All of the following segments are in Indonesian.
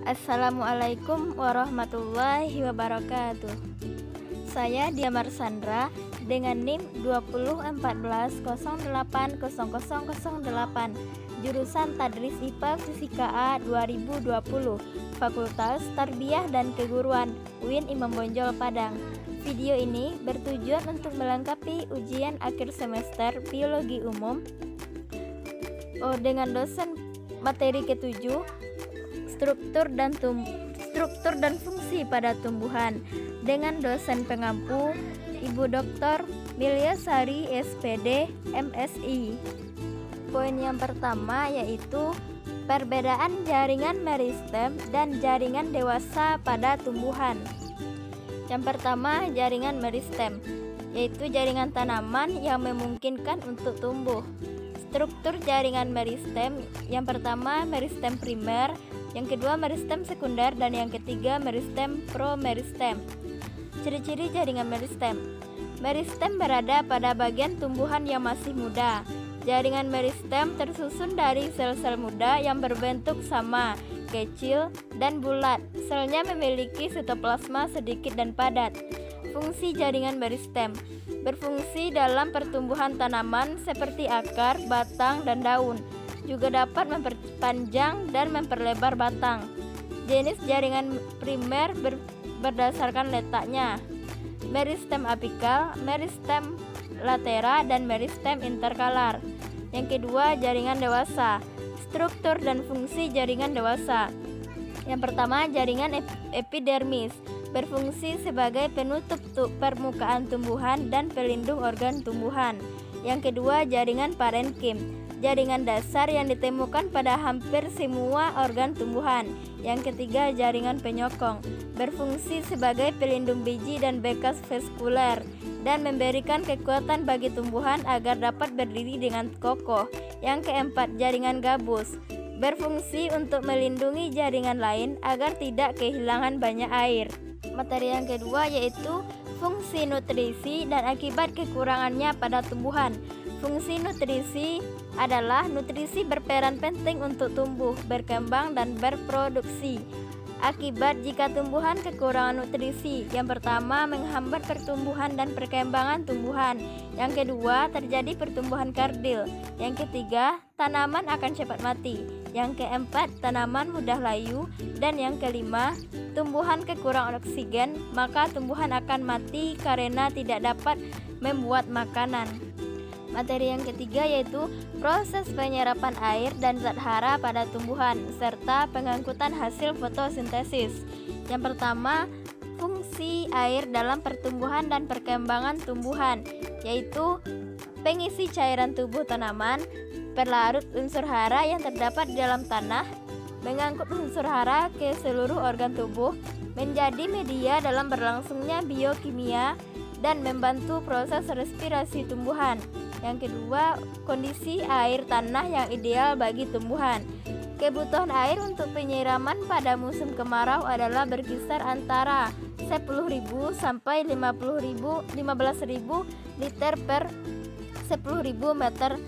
Assalamualaikum warahmatullahi wabarakatuh. Saya Dia Marsandra dengan NIM 2014080008, jurusan Tadris IPA Fisika A 2020, Fakultas Tarbiyah dan Keguruan UIN Imam Bonjol Padang. Video ini bertujuan untuk melengkapi ujian akhir semester Biologi Umum dengan dosen materi ke-7, struktur dan fungsi pada tumbuhan, dengan dosen pengampu Ibu Dr. Milyasari SPD MSI. Poin yang pertama yaitu perbedaan jaringan meristem dan jaringan dewasa pada tumbuhan. Yang pertama, jaringan meristem, yaitu jaringan tanaman yang memungkinkan untuk tumbuh. Struktur jaringan meristem, yang pertama meristem primer, yang kedua meristem sekunder, dan yang ketiga meristem promeristem. Ciri-ciri jaringan meristem. Meristem berada pada bagian tumbuhan yang masih muda. Jaringan meristem tersusun dari sel-sel muda yang berbentuk sama, kecil, dan bulat. Selnya memiliki sitoplasma sedikit dan padat. Fungsi jaringan meristem berfungsi dalam pertumbuhan tanaman seperti akar, batang, dan daun. Juga dapat memperpanjang dan memperlebar batang. Jenis jaringan primer berdasarkan letaknya: meristem apikal, meristem latera, dan meristem interkalar. Yang kedua, jaringan dewasa. Struktur dan fungsi jaringan dewasa. Yang pertama, jaringan epidermis, berfungsi sebagai penutup permukaan tumbuhan dan pelindung organ tumbuhan. Yang kedua, jaringan parenkim, jaringan dasar yang ditemukan pada hampir semua organ tumbuhan. Yang ketiga, jaringan penyokong, berfungsi sebagai pelindung biji dan bekas vaskuler dan memberikan kekuatan bagi tumbuhan agar dapat berdiri dengan kokoh. Yang keempat, jaringan gabus, berfungsi untuk melindungi jaringan lain agar tidak kehilangan banyak air. Materi yang kedua yaitu fungsi nutrisi dan akibat kekurangannya pada tumbuhan. Fungsi nutrisi adalah nutrisi berperan penting untuk tumbuh, berkembang, dan berproduksi. Akibat jika tumbuhan kekurangan nutrisi, yang pertama menghambat pertumbuhan dan perkembangan tumbuhan. Yang kedua, terjadi pertumbuhan kardil. Yang ketiga, tanaman akan cepat mati. Yang keempat, tanaman mudah layu. Dan yang kelima, tumbuhan kekurangan oksigen, maka tumbuhan akan mati karena tidak dapat membuat makanan. Materi yang ketiga yaitu proses penyerapan air dan zat hara pada tumbuhan serta pengangkutan hasil fotosintesis. Yang pertama, fungsi air dalam pertumbuhan dan perkembangan tumbuhan, yaitu pengisi cairan tubuh tanaman, pelarut unsur hara yang terdapat di dalam tanah, mengangkut unsur hara ke seluruh organ tubuh, menjadi media dalam berlangsungnya biokimia, dan membantu proses respirasi tumbuhan. Yang kedua, kondisi air tanah yang ideal bagi tumbuhan. Kebutuhan air untuk penyiraman pada musim kemarau adalah berkisar antara 10.000 sampai 15.000 liter per 10.000 meter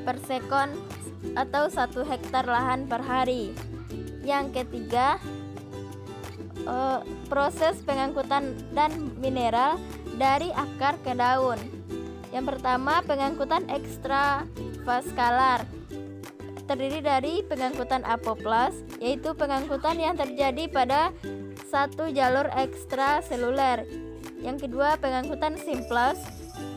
per sekon atau 1 hektar lahan per hari. Yang ketiga, proses pengangkutan dan mineral dari akar ke daun. Yang pertama, pengangkutan ekstravaskalar, terdiri dari pengangkutan apoplas, yaitu pengangkutan yang terjadi pada satu jalur ekstraseluler. Yang kedua, pengangkutan simplas,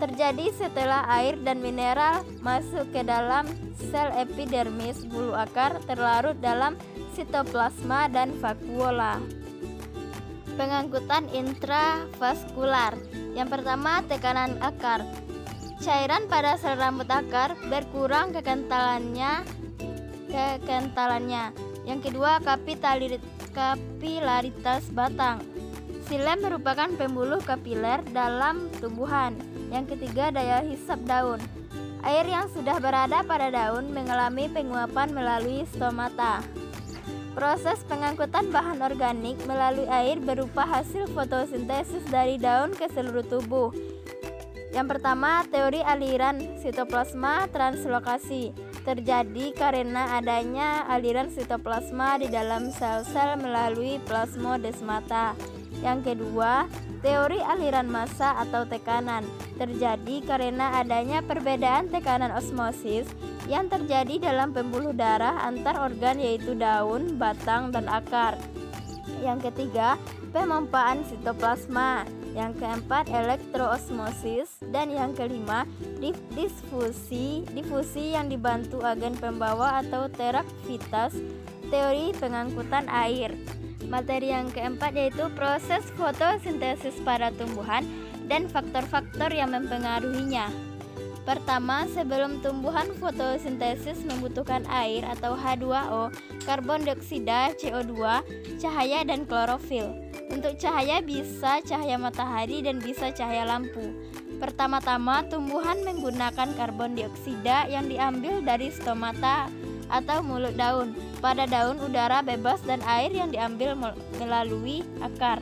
terjadi setelah air dan mineral masuk ke dalam sel epidermis bulu akar terlarut dalam sitoplasma dan vakuola. Pengangkutan intravaskular. Yang pertama, tekanan akar. Cairan pada sel rambut akar berkurang kekentalannya. Yang kedua, kapilaritas batang. Xilem merupakan pembuluh kapiler dalam tumbuhan. Yang ketiga, daya hisap daun. Air yang sudah berada pada daun mengalami penguapan melalui stomata. Proses pengangkutan bahan organik melalui air berupa hasil fotosintesis dari daun ke seluruh tubuh. Yang pertama, teori aliran sitoplasma translokasi. terjadi karena adanya aliran sitoplasma di dalam sel-sel melalui plasmodesmata. Yang kedua, teori aliran massa atau tekanan terjadi karena adanya perbedaan tekanan osmosis yang terjadi dalam pembuluh darah antar organ yaitu daun, batang, dan akar. Yang ketiga, pemompaan sitoplasma. Yang keempat, elektroosmosis. Dan yang kelima, difusi yang dibantu agen pembawa atau teraktivitas teori pengangkutan air. Materi yang keempat yaitu proses fotosintesis pada tumbuhan dan faktor-faktor yang mempengaruhinya. Pertama, sebelum tumbuhan fotosintesis membutuhkan air atau H2O, karbon dioksida, CO2, cahaya, dan klorofil. Untuk cahaya bisa cahaya matahari dan bisa cahaya lampu. Pertama-tama, tumbuhan menggunakan karbon dioksida yang diambil dari stomata atau mulut daun. Pada daun, udara bebas dan air yang diambil melalui akar.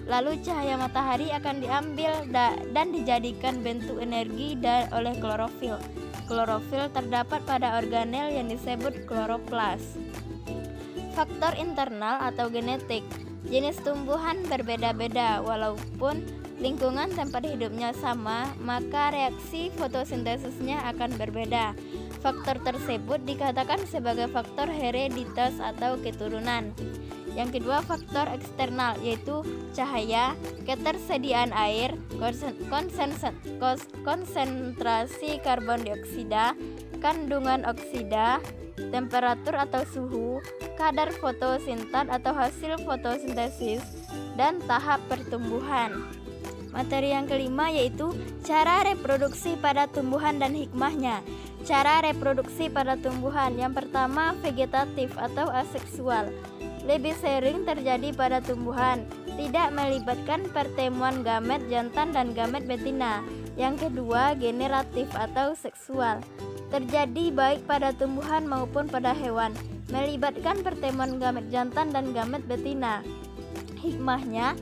Lalu cahaya matahari akan diambil dan dijadikan bentuk energi oleh klorofil. Klorofil terdapat pada organel yang disebut kloroplas. Faktor internal atau genetik. Jenis tumbuhan berbeda-beda, walaupun lingkungan tempat hidupnya sama, maka reaksi fotosintesisnya akan berbeda. Faktor tersebut dikatakan sebagai faktor hereditas atau keturunan. Yang kedua, faktor eksternal yaitu cahaya, ketersediaan air, konsentrasi karbon dioksida, kandungan oksida, temperatur atau suhu, kadar fotosintat atau hasil fotosintesis, dan tahap pertumbuhan. Materi yang kelima yaitu cara reproduksi pada tumbuhan dan hikmahnya. Cara reproduksi pada tumbuhan yang pertama, vegetatif atau aseksual. Lebih sering terjadi pada tumbuhan, tidak melibatkan pertemuan gamet jantan dan gamet betina. Yang kedua, generatif atau seksual. Terjadi baik pada tumbuhan maupun pada hewan, melibatkan pertemuan gamet jantan dan gamet betina. Hikmahnya,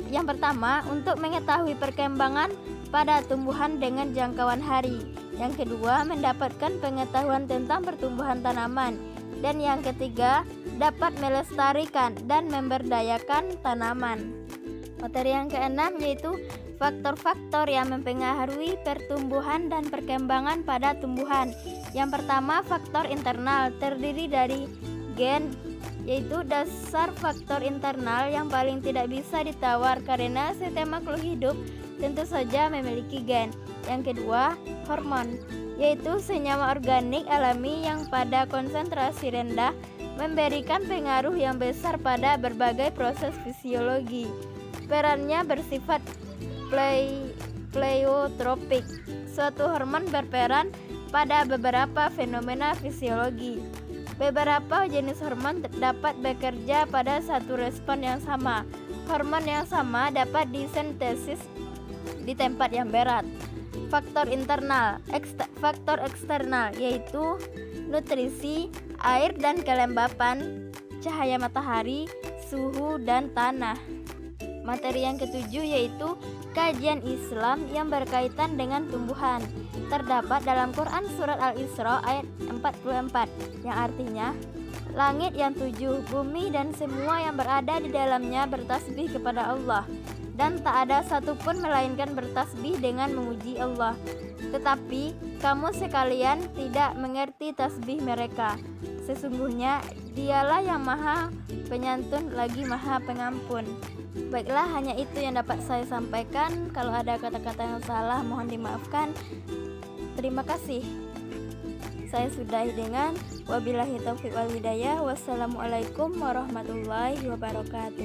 yang pertama, untuk mengetahui perkembangan pada tumbuhan dengan jangkauan hari. Yang kedua, mendapatkan pengetahuan tentang pertumbuhan tanaman. Dan yang ketiga, dapat melestarikan dan memberdayakan tanaman. Materi yang keenam yaitu faktor-faktor yang mempengaruhi pertumbuhan dan perkembangan pada tumbuhan. Yang pertama, faktor internal terdiri dari gen, yaitu dasar faktor internal yang paling tidak bisa ditawar karena setiap makhluk hidup tentu saja memiliki gen. Yang kedua, hormon, yaitu senyawa organik alami yang pada konsentrasi rendah memberikan pengaruh yang besar pada berbagai proses fisiologi. Perannya bersifat pleiotropik. Suatu hormon berperan pada beberapa fenomena fisiologi. Beberapa jenis hormon dapat bekerja pada satu respon yang sama. Hormon yang sama dapat disintesis di tempat yang berat. Faktor internal, faktor eksternal yaitu nutrisi, air dan kelembapan, cahaya matahari, suhu dan tanah. Materi yang ketujuh yaitu kajian Islam yang berkaitan dengan tumbuhan. Terdapat dalam Quran surat Al-Isra ayat 44 yang artinya, langit yang tujuh, bumi dan semua yang berada di dalamnya bertasbih kepada Allah, dan tak ada satupun melainkan bertasbih dengan memuji Allah. Tetapi kamu sekalian tidak mengerti tasbih mereka. Sesungguhnya Dialah yang Maha Penyantun lagi Maha Pengampun. Baiklah, hanya itu yang dapat saya sampaikan. Kalau ada kata-kata yang salah mohon dimaafkan. Terima kasih. Saya sudahi dengan wabillahi taufiq wal hidayah. Wassalamualaikum warahmatullahi wabarakatuh.